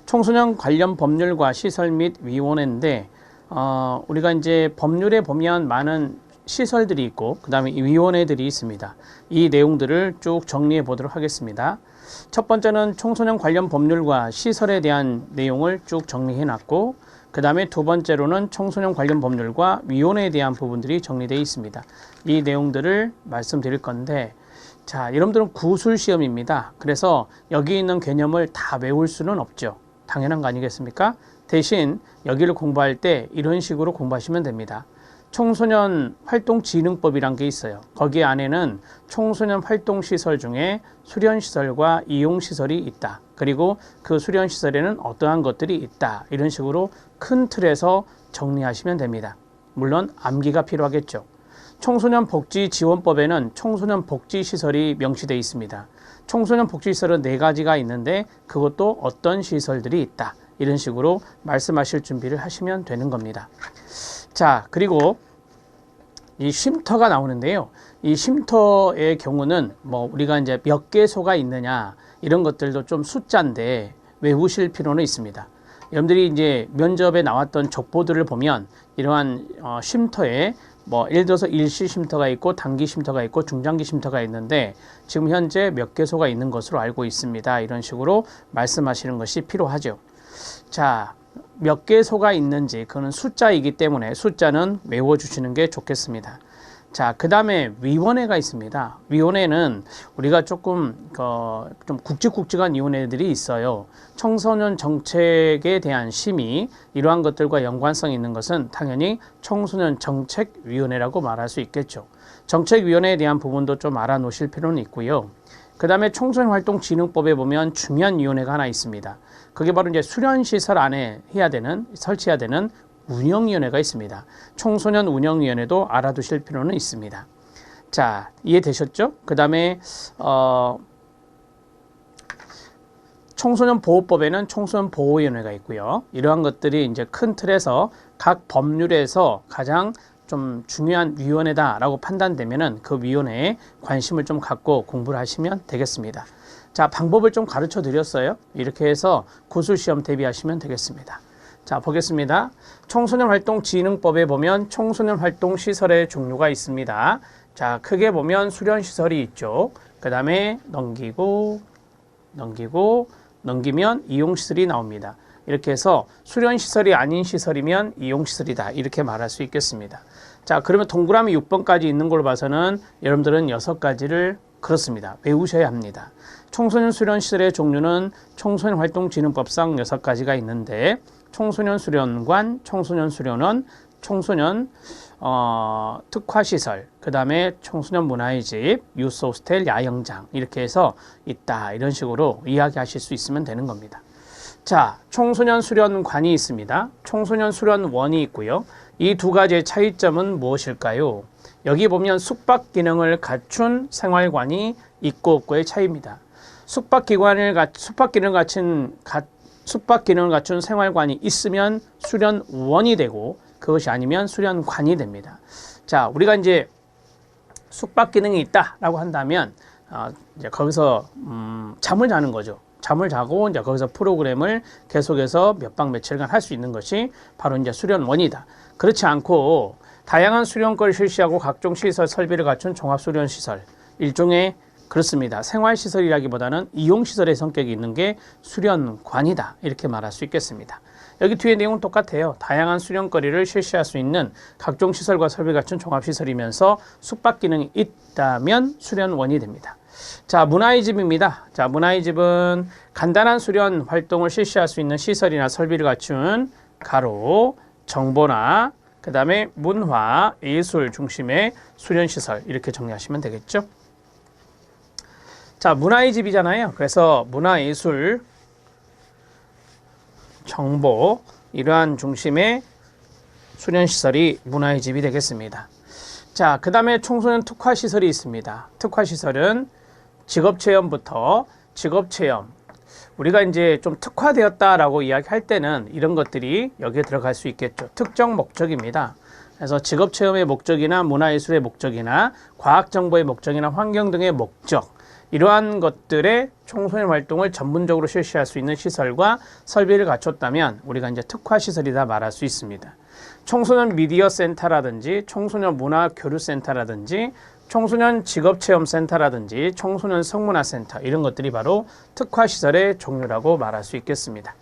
청소년 관련 법률과 시설 및 위원회인데 우리가 이제 법률에 보면 많은 시설들이 있고 그 다음에 위원회들이 있습니다. 이 내용들을 쭉 정리해 보도록 하겠습니다. 첫 번째는 청소년 관련 법률과 시설에 대한 내용을 쭉 정리해 놨고 그 다음에 두 번째로는 청소년 관련 법률과 위원회에 대한 부분들이 정리되어 있습니다. 이 내용들을 말씀드릴 건데 자, 여러분들은 구술 시험입니다. 그래서 여기 있는 개념을 다 외울 수는 없죠. 당연한 거 아니겠습니까? 대신 여기를 공부할 때 이런 식으로 공부하시면 됩니다. 청소년 활동진흥법이란 게 있어요. 거기 안에는 청소년 활동시설 중에 수련시설과 이용시설이 있다. 그리고 그 수련시설에는 어떠한 것들이 있다. 이런 식으로 큰 틀에서 정리하시면 됩니다. 물론 암기가 필요하겠죠. 청소년 복지지원법에는 청소년 복지시설이 명시되어 있습니다. 청소년 복지시설은 4가지가 있는데 그것도 어떤 시설들이 있다. 이런 식으로 말씀하실 준비를 하시면 되는 겁니다. 자, 그리고 이 쉼터가 나오는데요. 이 쉼터의 경우는 뭐 우리가 이제 몇 개소가 있느냐 이런 것들도 좀 숫자인데 외우실 필요는 있습니다. 여러분들이 이제 면접에 나왔던 족보들을 보면 이러한 쉼터에 뭐 예를 들어서 일시 쉼터가 있고 단기 쉼터가 있고 중장기 쉼터가 있는데 지금 현재 몇 개소가 있는 것으로 알고 있습니다. 이런 식으로 말씀하시는 것이 필요하죠. 자, 몇 개소가 있는지 그거는 숫자이기 때문에 숫자는 외워주시는 게 좋겠습니다. 자, 그 다음에 위원회가 있습니다. 위원회는 우리가 조금 좀 굵직굵직한 위원회들이 있어요. 청소년 정책에 대한 심의 이러한 것들과 연관성이 있는 것은 당연히 청소년 정책위원회라고 말할 수 있겠죠. 정책위원회에 대한 부분도 좀 알아놓으실 필요는 있고요. 그 다음에 청소년활동진흥법에 보면 중요한위원회가 하나 있습니다. 그게 바로 이제 수련시설 안에 설치해야 되는 운영위원회가 있습니다. 청소년 운영위원회도 알아두실 필요는 있습니다. 자, 이해되셨죠? 그 다음에 청소년 보호법에는 청소년 보호위원회가 있고요. 이러한 것들이 이제 큰 틀에서 각 법률에서 가장 좀 중요한 위원회다라고 판단되면은 그 위원회에 관심을 좀 갖고 공부를 하시면 되겠습니다. 자, 방법을 좀 가르쳐 드렸어요. 이렇게 해서 구술시험 대비하시면 되겠습니다. 자, 보겠습니다. 청소년활동진흥법에 보면 청소년활동시설의 종류가 있습니다. 자, 크게 보면 수련시설이 있죠. 그 다음에 넘기면 이용시설이 나옵니다. 이렇게 해서 수련시설이 아닌 시설이면 이용시설이다. 이렇게 말할 수 있겠습니다. 자, 그러면 동그라미 6번까지 있는 걸로 봐서는 여러분들은 6가지를 그렇습니다. 외우셔야 합니다. 청소년 수련시설의 종류는 청소년활동진흥법상 6가지가 있는데 청소년 수련관, 청소년 수련원, 청소년 특화시설, 그 다음에 청소년 문화의 집, 유스 호스텔, 야영장 이렇게 해서 있다. 이런 식으로 이야기하실 수 있으면 되는 겁니다. 자, 청소년 수련관이 있습니다. 청소년 수련원이 있고요. 이 두 가지의 차이점은 무엇일까요? 여기 보면 숙박 기능을 갖춘 생활관이 있고 없고의 차이입니다. 숙박 기능을 갖춘 생활관이 있으면 수련원이 되고 그것이 아니면 수련관이 됩니다. 자, 우리가 이제 숙박 기능이 있다라고 한다면 이제 거기서 잠을 자는 거죠. 잠을 자고 이제 거기서 프로그램을 계속해서 몇 박 며칠간 할 수 있는 것이 바로 이제 수련원이다. 그렇지 않고 다양한 수련권을 실시하고 각종 시설 설비를 갖춘 종합수련시설, 일종의 그렇습니다. 생활시설이라기보다는 이용시설의 성격이 있는 게 수련관이다. 이렇게 말할 수 있겠습니다. 여기 뒤에 내용은 똑같아요. 다양한 수련거리를 실시할 수 있는 각종 시설과 설비 갖춘 종합시설이면서 숙박 기능이 있다면 수련원이 됩니다. 자, 문화의 집입니다. 자, 문화의 집은 간단한 수련 활동을 실시할 수 있는 시설이나 설비를 갖춘 가로, 정보나 그 다음에 문화, 예술 중심의 수련시설 이렇게 정리하시면 되겠죠. 자, 문화의 집이잖아요. 그래서 문화, 예술, 정보 이러한 중심의 수련시설이 문화의 집이 되겠습니다. 자, 그 다음에 청소년 특화시설이 있습니다. 특화시설은 직업체험부터 직업체험, 우리가 이제 좀 특화되었다라고 이야기할 때는 이런 것들이 여기에 들어갈 수 있겠죠. 특정 목적입니다. 그래서 직업체험의 목적이나 문화예술의 목적이나 과학정보의 목적이나 환경 등의 목적, 이러한 것들의 청소년 활동을 전문적으로 실시할 수 있는 시설과 설비를 갖췄다면 우리가 이제 특화시설이다 말할 수 있습니다. 청소년 미디어 센터라든지 청소년 문화 교류 센터라든지 청소년 직업체험센터라든지 청소년 성문화센터 이런 것들이 바로 특화시설의 종류라고 말할 수 있겠습니다.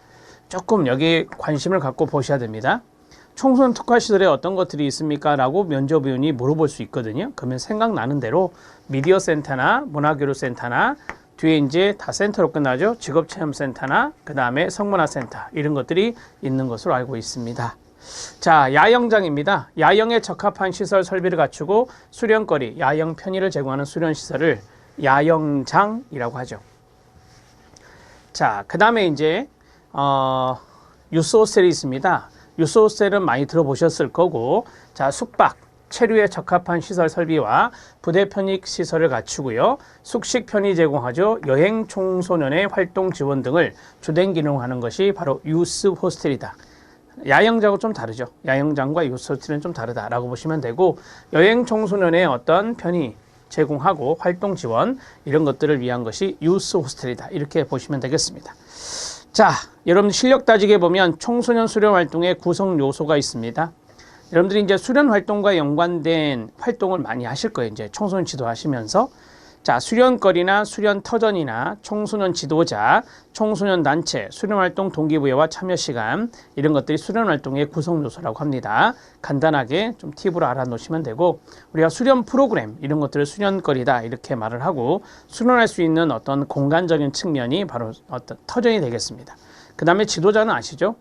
조금 여기에 관심을 갖고 보셔야 됩니다. 청소년 특화시설에 어떤 것들이 있습니까? 라고 면접위원이 물어볼 수 있거든요. 그러면 생각나는 대로 미디어 센터나 문화교류센터나 뒤에 이제 다 센터로 끝나죠. 직업체험센터나 그 다음에 성문화센터 이런 것들이 있는 것으로 알고 있습니다. 자, 야영장입니다. 야영에 적합한 시설 설비를 갖추고 수련거리, 야영 편의를 제공하는 수련시설을 야영장이라고 하죠. 자, 그 다음에 이제 유스호스텔이 있습니다. 유스호스텔은 많이 들어보셨을 거고, 자, 숙박, 체류에 적합한 시설 설비와 부대 편익 시설을 갖추고요. 숙식 편의 제공하죠. 여행 청소년의 활동 지원 등을 주된 기능하는 것이 바로 유스 호스텔이다. 야영장하고 좀 다르죠. 야영장과 유스 호스텔은 좀 다르다라고 보시면 되고, 여행 청소년의 어떤 편의 제공하고 활동 지원 이런 것들을 위한 것이 유스 호스텔이다. 이렇게 보시면 되겠습니다. 자, 여러분 실력 따지게 보면 청소년 수련 활동의 구성 요소가 있습니다. 여러분들이 이제 수련 활동과 연관된 활동을 많이 하실 거예요. 이제 청소년 지도하시면서. 자, 수련거리나 수련 터전이나 청소년 지도자, 청소년 단체, 수련 활동 동기부여와 참여 시간 이런 것들이 수련 활동의 구성 요소라고 합니다. 간단하게 좀 팁으로 알아놓으시면 되고, 우리가 수련 프로그램 이런 것들을 수련거리다 이렇게 말을 하고, 수련할 수 있는 어떤 공간적인 측면이 바로 어떤 터전이 되겠습니다. 그 다음에 지도자는 아시죠?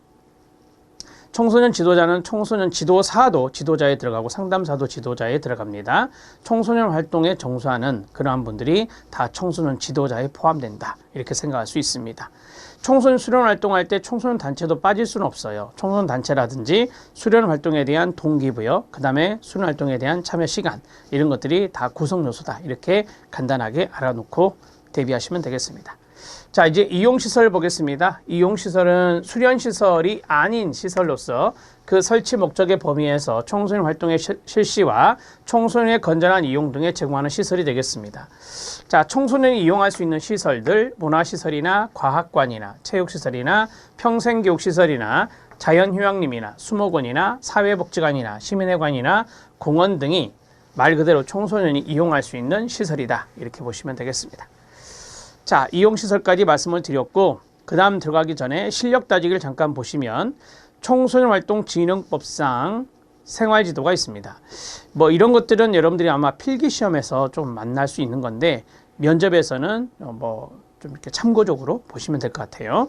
청소년 지도자는 청소년 지도사도 지도자에 들어가고 상담사도 지도자에 들어갑니다. 청소년 활동에 정수하는 그러한 분들이 다 청소년 지도자에 포함된다. 이렇게 생각할 수 있습니다. 청소년 수련 활동할 때 청소년 단체도 빠질 수는 없어요. 청소년 단체라든지 수련 활동에 대한 동기부여, 그 다음에 수련 활동에 대한 참여 시간 이런 것들이 다 구성 요소다. 이렇게 간단하게 알아놓고 대비하시면 되겠습니다. 자, 이제 이용시설 보겠습니다. 이용시설은 수련시설이 아닌 시설로서 그 설치 목적의 범위에서 청소년 활동의 실시와 청소년의 건전한 이용 등에 제공하는 시설이 되겠습니다. 자, 청소년이 이용할 수 있는 시설들, 문화시설이나 과학관이나 체육시설이나 평생교육시설이나 자연휴양림이나 수목원이나 사회복지관이나 시민회관이나 공원 등이 말 그대로 청소년이 이용할 수 있는 시설이다. 이렇게 보시면 되겠습니다. 자, 이용시설까지 말씀을 드렸고, 그 다음 들어가기 전에 실력 따지기를 잠깐 보시면 청소년활동진흥법상 생활지도가 있습니다. 뭐 이런 것들은 여러분들이 아마 필기시험에서 좀 만날 수 있는 건데, 면접에서는 뭐 좀 이렇게 참고적으로 보시면 될 것 같아요.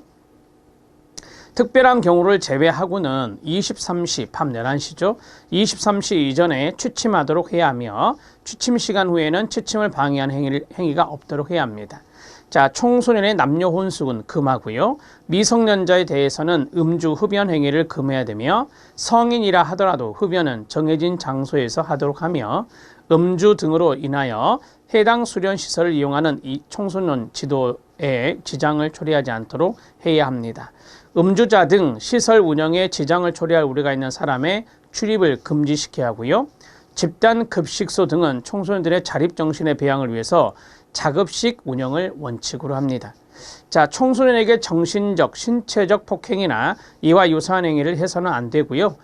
특별한 경우를 제외하고는 23시, 밤 11시죠. 23시 이전에 취침하도록 해야 하며, 취침 시간 후에는 취침을 방해하는 행위가 없도록 해야 합니다. 자, 청소년의 남녀 혼숙은 금하고요. 미성년자에 대해서는 음주, 흡연 행위를 금해야 되며, 성인이라 하더라도 흡연은 정해진 장소에서 하도록 하며, 음주 등으로 인하여 해당 수련시설을 이용하는 이 청소년 지도에 지장을 초래하지 않도록 해야 합니다. 음주자 등 시설 운영에 지장을 초래할 우려가 있는 사람의 출입을 금지시켜야 하고요. 집단 급식소 등은 청소년들의 자립정신의 배양을 위해서 자급식 운영을 원칙으로 합니다. 자, 청소년에게 정신적, 신체적 폭행이나 이와 유사한 행위를 해서는 안 되고요.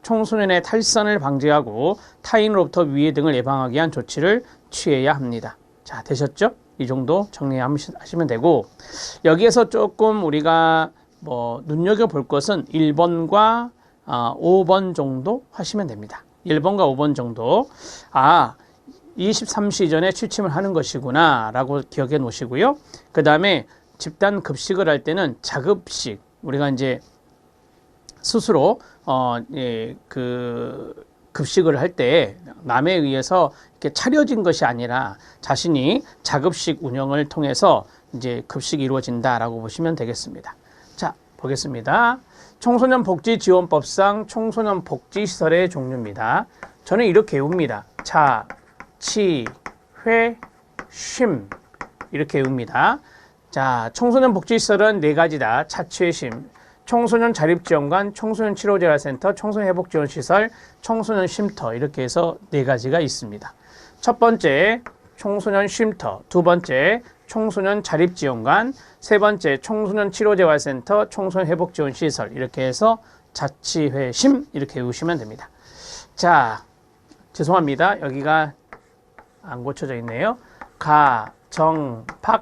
청소년의 탈선을 방지하고 타인으로부터 위해 등을 예방하기 위한 조치를 취해야 합니다. 자, 되셨죠? 이 정도 정리하시면 되고, 여기에서 조금 우리가 뭐 눈여겨볼 것은 1번과 5번 정도 하시면 됩니다. 1번과 5번 정도. 23시 전에 취침을 하는 것이구나 라고 기억해 놓으시고요. 그 다음에 집단 급식을 할 때는 자급식, 우리가 이제 스스로 급식을 할 때 남에 의해서 이렇게 차려진 것이 아니라 자신이 자급식 운영을 통해서 이제 급식이 이루어진다라고 보시면 되겠습니다. 자, 보겠습니다. 청소년 복지 지원법상 청소년 복지 시설의 종류입니다. 저는 이렇게 외웁니다. 자, 치, 회, 쉼 이렇게 외웁니다. 자, 청소년 복지시설은 4가지다. 차취회심, 청소년 자립지원관, 청소년 치료재활센터, 청소년 회복지원시설, 청소년 쉼터 이렇게 해서 4가지가 있습니다. 첫 번째, 청소년 쉼터, 두 번째 청소년 자립지원관, 세 번째 청소년 치료재활센터, 청소년 회복지원시설 이렇게 해서 자치회심 이렇게 외우시면 됩니다. 자, 죄송합니다. 여기가 안 고쳐져 있네요. 가정박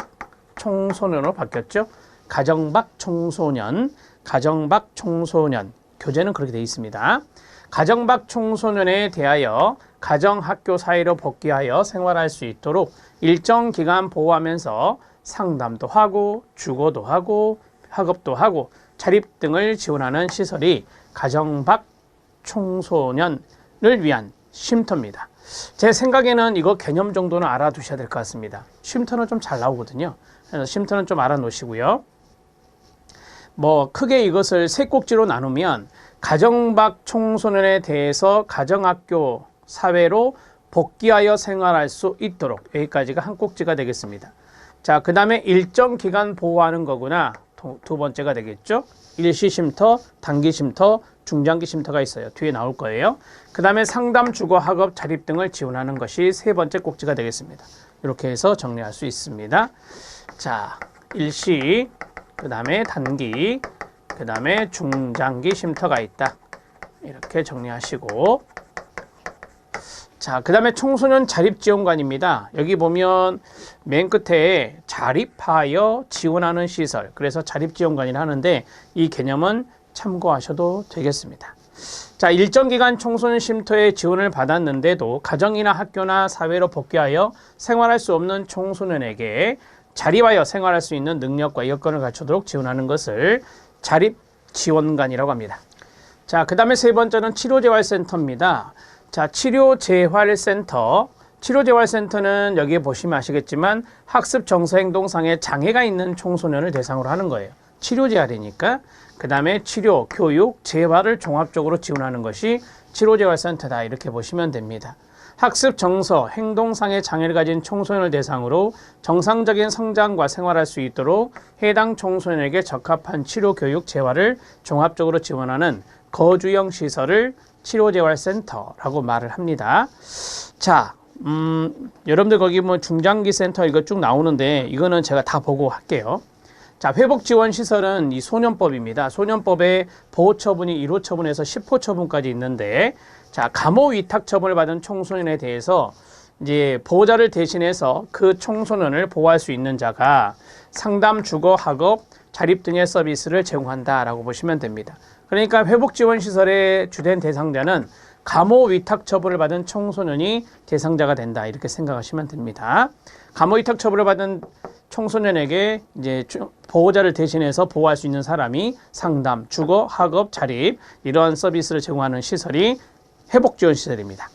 청소년으로 바뀌었죠. 가정박 청소년, 가정박 청소년. 교재는 그렇게 되어 있습니다. 가정박 청소년에 대하여 가정학교 사회로 복귀하여 생활할 수 있도록 일정 기간 보호하면서 상담도 하고 주거도 하고 학업도 하고 자립 등을 지원하는 시설이 가정박 청소년을 위한 쉼터입니다. 제 생각에는 이거 개념 정도는 알아두셔야 될 것 같습니다. 쉼터는 좀 잘 나오거든요. 그래서 쉼터는 좀 알아놓으시고요. 뭐 크게 이것을 세 꼭지로 나누면 가정박 청소년에 대해서 가정학교 사회로 복귀하여 생활할 수 있도록 여기까지가 한 꼭지가 되겠습니다. 자, 그 다음에 일정 기간 보호하는 거구나. 두 번째가 되겠죠. 일시 쉼터, 단기 쉼터, 중장기 쉼터가 있어요. 뒤에 나올 거예요. 그 다음에 상담, 주거, 학업, 자립 등을 지원하는 것이 세 번째 꼭지가 되겠습니다. 이렇게 해서 정리할 수 있습니다. 자, 일시, 그 다음에 단기, 그 다음에 중장기 쉼터가 있다. 이렇게 정리하시고, 자, 그 다음에 청소년 자립지원관입니다. 여기 보면 맨 끝에 자립하여 지원하는 시설, 그래서 자립지원관이라 하는데 이 개념은 참고하셔도 되겠습니다. 자, 일정 기간 청소년 쉼터에 지원을 받았는데도 가정이나 학교나 사회로 복귀하여 생활할 수 없는 청소년에게 자립하여 생활할 수 있는 능력과 여건을 갖추도록 지원하는 것을 자립지원관이라고 합니다. 자, 그 다음에 세 번째는 치료재활센터입니다. 자, 치료재활센터. 치료재활센터는 여기에 보시면 아시겠지만 학습 정서 행동상의 장애가 있는 청소년을 대상으로 하는 거예요. 치료재활이니까. 그 다음에 치료, 교육, 재활을 종합적으로 지원하는 것이 치료재활센터다. 이렇게 보시면 됩니다. 학습 정서, 행동상의 장애를 가진 청소년을 대상으로 정상적인 성장과 생활할 수 있도록 해당 청소년에게 적합한 치료, 교육, 재활을 종합적으로 지원하는 거주형 시설을 치료재활센터라고 말을 합니다. 자, 여러분들 거기 뭐 중장기 센터 이거 쭉 나오는데 이거는 제가 다 보고 할게요. 자, 회복지원시설은 이 소년법입니다. 소년법에 보호처분이 1호 처분에서 10호 처분까지 있는데, 자, 감호 위탁 처분을 받은 청소년에 대해서 이제 보호자를 대신해서 그 청소년을 보호할 수 있는 자가 상담, 주거, 학업, 자립 등의 서비스를 제공한다라고 보시면 됩니다. 그러니까 회복지원시설의 주된 대상자는 감호 위탁 처분을 받은 청소년이 대상자가 된다. 이렇게 생각하시면 됩니다. 감호 위탁 처분을 받은 청소년에게 이제 보호자를 대신해서 보호할 수 있는 사람이 상담, 주거, 학업, 자립 이러한 서비스를 제공하는 시설이 회복지원시설입니다.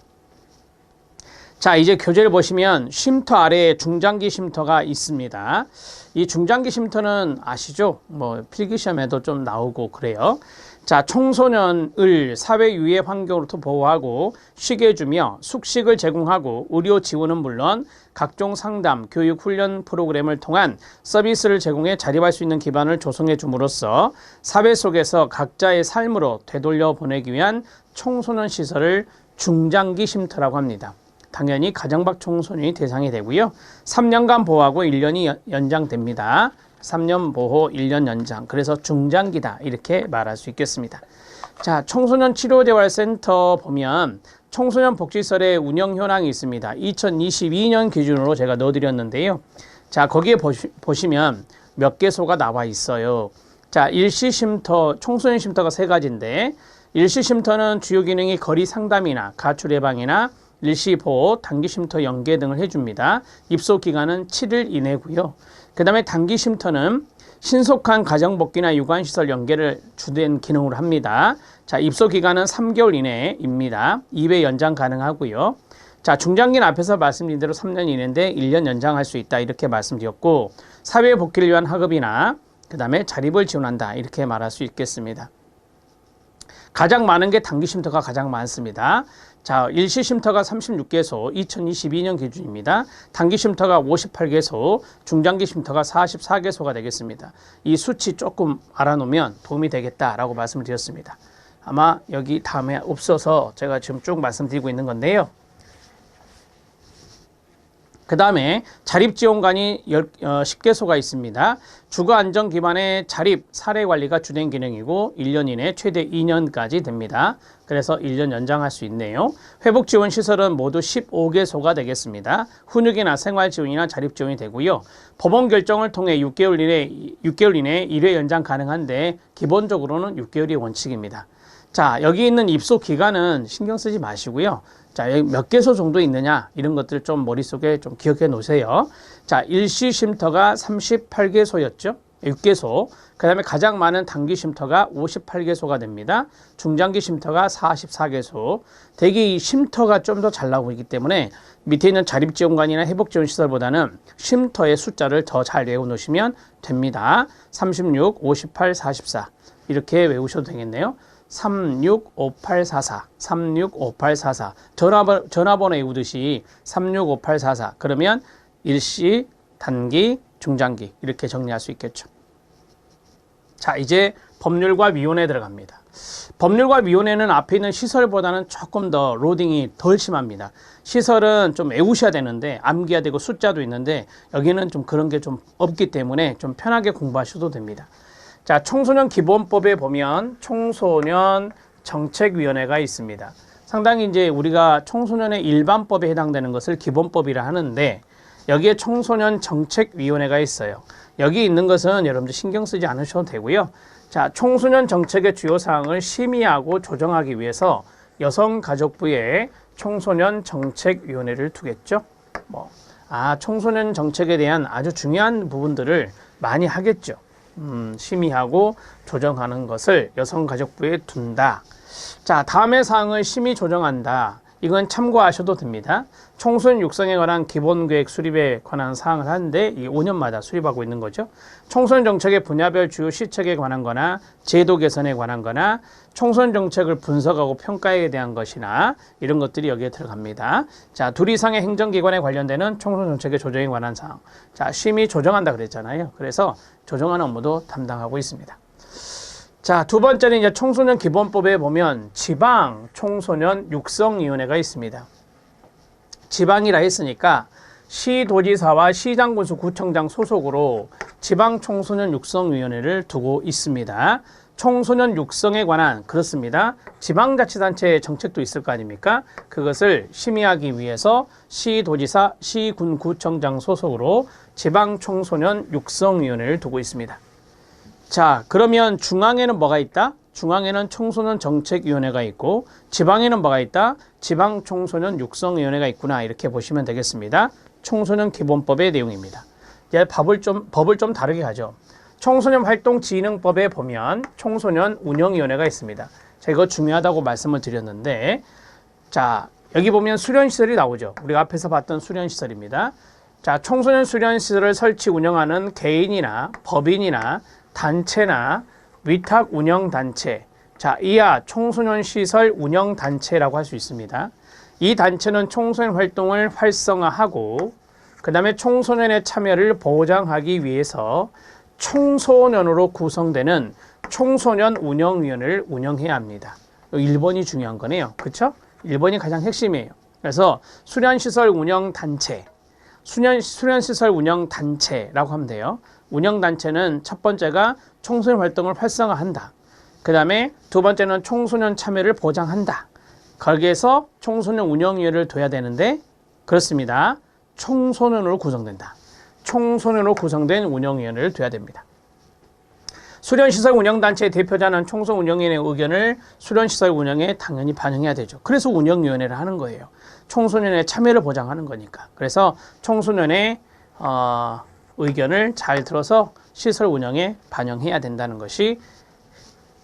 자, 이제 교재를 보시면 쉼터 아래에 중장기 쉼터가 있습니다. 이 중장기 쉼터는 아시죠? 뭐 필기시험에도 좀 나오고 그래요. 자, 청소년을 사회 유해 환경으로부터 보호하고 쉬게 해주며 숙식을 제공하고 의료 지원은 물론 각종 상담, 교육, 훈련 프로그램을 통한 서비스를 제공해 자립할 수 있는 기반을 조성해 줌으로써 사회 속에서 각자의 삶으로 되돌려 보내기 위한 청소년 시설을 중장기 쉼터라고 합니다. 당연히 가정박 청소년이 대상이 되고요. 3년간 보호하고 1년이 연장됩니다. 3년 보호, 1년 연장. 그래서 중장기다 이렇게 말할 수 있겠습니다. 자, 청소년 치료재활센터 보면 청소년 복지시설의 운영 현황이 있습니다. 2022년 기준으로 제가 넣어드렸는데요. 자, 거기에 보시면 몇 개소가 나와 있어요. 자, 일시쉼터, 청소년 쉼터가 세 가지인데 일시쉼터는 주요 기능이 거리 상담이나 가출 예방이나 일시보호, 단기쉼터 연계 등을 해줍니다. 입소 기간은 7일 이내고요. 그 다음에 단기쉼터는 신속한 가정복귀나 유관시설 연계를 주된 기능으로 합니다. 자, 입소 기간은 3개월 이내입니다. 2회 연장 가능하고요. 자, 중장기는 앞에서 말씀드린 대로 3년 이내인데 1년 연장할 수 있다 이렇게 말씀드렸고, 사회 복귀를 위한 학업이나 그 다음에 자립을 지원한다 이렇게 말할 수 있겠습니다. 가장 많은 게 단기쉼터가 가장 많습니다. 자, 일시쉼터가 36개소, 2022년 기준입니다. 단기쉼터가 58개소, 중장기쉼터가 44개소가 되겠습니다. 이 수치 조금 알아놓으면 도움이 되겠다라고 말씀을 드렸습니다. 아마 여기 다음에 없어서 제가 지금 쭉 말씀드리고 있는 건데요. 그 다음에 자립지원관이 10개소가 있습니다. 주거안정 기반의 자립 사례관리가 주된 기능이고 1년 이내 최대 2년까지 됩니다. 그래서 1년 연장할 수 있네요. 회복지원시설은 모두 15개소가 되겠습니다. 훈육이나 생활지원이나 자립지원이 되고요. 법원 결정을 통해 6개월 이내 1회 연장 가능한데 기본적으로는 6개월이 원칙입니다. 자, 여기 있는 입소 기간은 신경 쓰지 마시고요. 자, 여기 몇 개소 정도 있느냐 이런 것들 좀 머릿속에 좀 기억해 놓으세요. 자, 일시 쉼터가 38개소였죠. 6개소. 그 다음에 가장 많은 단기 쉼터가 58개소가 됩니다. 중장기 쉼터가 44개소. 대개 이 쉼터가 좀 더 잘 나오고 있기 때문에 밑에 있는 자립지원관이나 회복지원시설보다는 쉼터의 숫자를 더 잘 외워놓으시면 됩니다. 36, 58, 44 이렇게 외우셔도 되겠네요. 365844, 365844 전화번호 외우듯이 365844 그러면 일시, 단기, 중장기 이렇게 정리할 수 있겠죠. 자, 이제 법률과 위원회 들어갑니다. 법률과 위원회는 앞에 있는 시설보다는 조금 더 로딩이 덜 심합니다. 시설은 좀 외우셔야 되는데 암기해야 되고 숫자도 있는데 여기는 좀 그런 게 좀 없기 때문에 좀 편하게 공부하셔도 됩니다. 자, 청소년 기본법에 보면 청소년 정책위원회가 있습니다. 상당히 이제 우리가 청소년의 일반법에 해당되는 것을 기본법이라 하는데 여기에 청소년 정책위원회가 있어요. 여기 있는 것은 여러분들 신경 쓰지 않으셔도 되고요. 자, 청소년 정책의 주요 사항을 심의하고 조정하기 위해서 여성가족부에 청소년 정책위원회를 두겠죠. 청소년 정책에 대한 아주 중요한 부분들을 많이 하겠죠. 심의하고 조정하는 것을 여성가족부에 둔다. 자, 다음의 사항을 심의 조정한다. 이건 참고하셔도 됩니다. 청소년 육성에 관한 기본계획 수립에 관한 사항을 하는데 이게 5년마다 수립하고 있는 거죠. 청소년 정책의 분야별 주요 시책에 관한 거나 제도 개선에 관한 거나 청소년 정책을 분석하고 평가에 대한 것이나 이런 것들이 여기에 들어갑니다. 자, 둘 이상의 행정기관에 관련되는 청소년 정책의 조정에 관한 사항. 자, 심의 조정한다 그랬잖아요. 그래서 조정하는 업무도 담당하고 있습니다. 자, 두 번째는 이제 청소년 기본법에 보면 지방 청소년 육성위원회가 있습니다. 지방이라 했으니까 시도지사와 시장군수 구청장 소속으로 지방 청소년 육성위원회를 두고 있습니다. 청소년 육성에 관한 그렇습니다. 지방자치단체의 정책도 있을 거 아닙니까? 그것을 심의하기 위해서 시도지사, 시군구청장 소속으로 지방 청소년 육성위원회를 두고 있습니다. 자, 그러면 중앙에는 뭐가 있다? 중앙에는 청소년 정책위원회가 있고 지방에는 뭐가 있다? 지방 청소년 육성위원회가 있구나 이렇게 보시면 되겠습니다. 청소년 기본법의 내용입니다. 이제 법을 좀 다르게 하죠. 청소년 활동 진흥법에 보면 청소년 운영위원회가 있습니다. 제가 이거 중요하다고 말씀을 드렸는데 자, 여기 보면 수련시설이 나오죠. 우리가 앞에서 봤던 수련시설입니다. 자, 청소년 수련시설을 설치 운영하는 개인이나 법인이나 단체나 위탁 운영단체, 자, 이하 청소년 시설 운영단체라고 할 수 있습니다. 이 단체는 청소년 활동을 활성화하고 그 다음에 청소년의 참여를 보장하기 위해서 청소년으로 구성되는 청소년 운영위원회를 운영해야 합니다. 1번이 중요한 거네요. 그렇죠? 1번이 가장 핵심이에요. 그래서 수련시설 운영단체, 수련시설 운영단체라고 하면 돼요. 운영단체는 첫 번째가 청소년 활동을 활성화한다. 그 다음에 두 번째는 청소년 참여를 보장한다. 거기에서 청소년 운영위원회를 둬야 되는데 그렇습니다. 청소년으로 구성된다. 청소년으로 구성된 운영위원회를 둬야 됩니다. 수련시설 운영단체의 대표자는 청소년 운영위원회의 의견을 수련시설 운영에 당연히 반영해야 되죠. 그래서 운영위원회를 하는 거예요. 청소년의 참여를 보장하는 거니까. 그래서 청소년의 의견을 잘 들어서 시설 운영에 반영해야 된다는 것이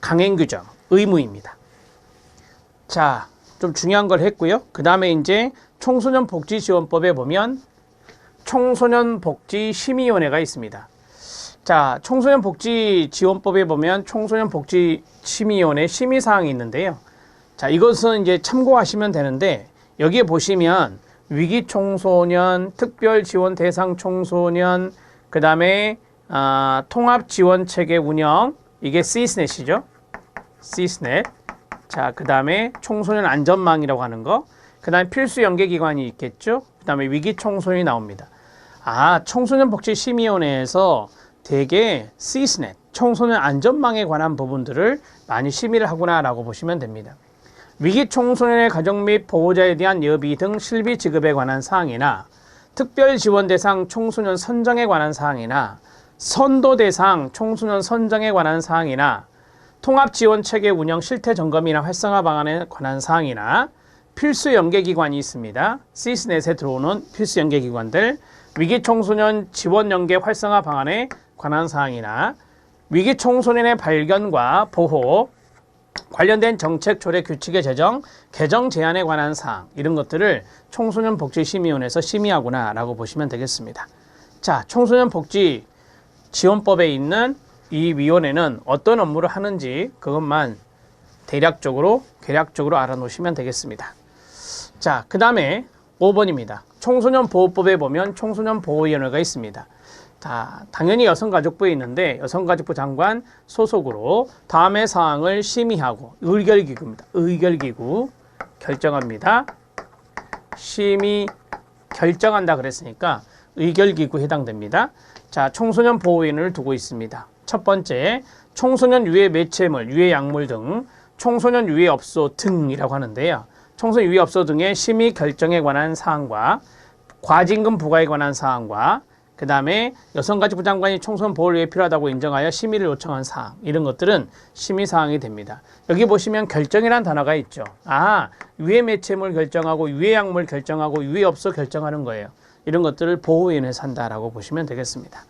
강행규정, 의무입니다. 자, 좀 중요한 걸 했고요. 그 다음에 이제 청소년복지지원법에 보면 청소년복지심의위원회가 있습니다. 자, 청소년복지지원법에 보면 청소년복지심의위원회 심의사항이 있는데요. 자, 이것은 이제 참고하시면 되는데 여기에 보시면 위기청소년, 특별지원대상 청소년, 그 다음에 통합지원체계 운영, 이게 시스넷이죠. 시스넷. 자, 그 다음에 청소년 안전망이라고 하는 거, 그 다음에 필수 연계기관이 있겠죠. 그다음에 위기 청소년이 나옵니다. 아, 청소년 복지 심의위원회에서 대개 CSNET, 청소년 안전망에 관한 부분들을 많이 심의를 하구나라고 보시면 됩니다. 위기 청소년의 가족 및 보호자에 대한 여비 등 실비 지급에 관한 사항이나 특별 지원 대상 청소년 선정에 관한 사항이나 선도 대상 청소년 선정에 관한 사항이나 통합 지원 체계 운영 실태 점검이나 활성화 방안에 관한 사항이나 필수 연계기관이 있습니다. CSNET에 들어오는 필수 연계기관들, 위기 청소년 지원 연계 활성화 방안에 관한 사항이나 위기 청소년의 발견과 보호, 관련된 정책 조례 규칙의 제정, 개정 제한에 관한 사항, 이런 것들을 청소년 복지 심의위원회에서 심의하구나 라고 보시면 되겠습니다. 자, 청소년 복지 지원법에 있는 이 위원회는 어떤 업무를 하는지 그것만 대략적으로 알아놓으시면 되겠습니다. 자, 그 다음에 5번입니다. 청소년 보호법에 보면 청소년 보호위원회가 있습니다. 자, 당연히 여성가족부에 있는데 여성가족부 장관 소속으로 다음의 사항을 심의하고 의결기구입니다. 의결기구 결정합니다. 심의 결정한다 그랬으니까 의결기구에 해당됩니다. 자, 청소년 보호위원회를 두고 있습니다. 첫 번째, 청소년 유해 매체물, 유해 약물 등 청소년 유해 업소 등이라고 하는데요. 청소년 유해 업소 등의 심의 결정에 관한 사항과 과징금 부과에 관한 사항과 그 다음에 여성가족부 장관이 청소년 보호를 위해 필요하다고 인정하여 심의를 요청한 사항, 이런 것들은 심의 사항이 됩니다. 여기 보시면 결정이라는 단어가 있죠. 아, 유해 매체물 결정하고 유해 약물 결정하고 유해 업소 결정하는 거예요. 이런 것들을 보호위원회에서 한다라고 보시면 되겠습니다.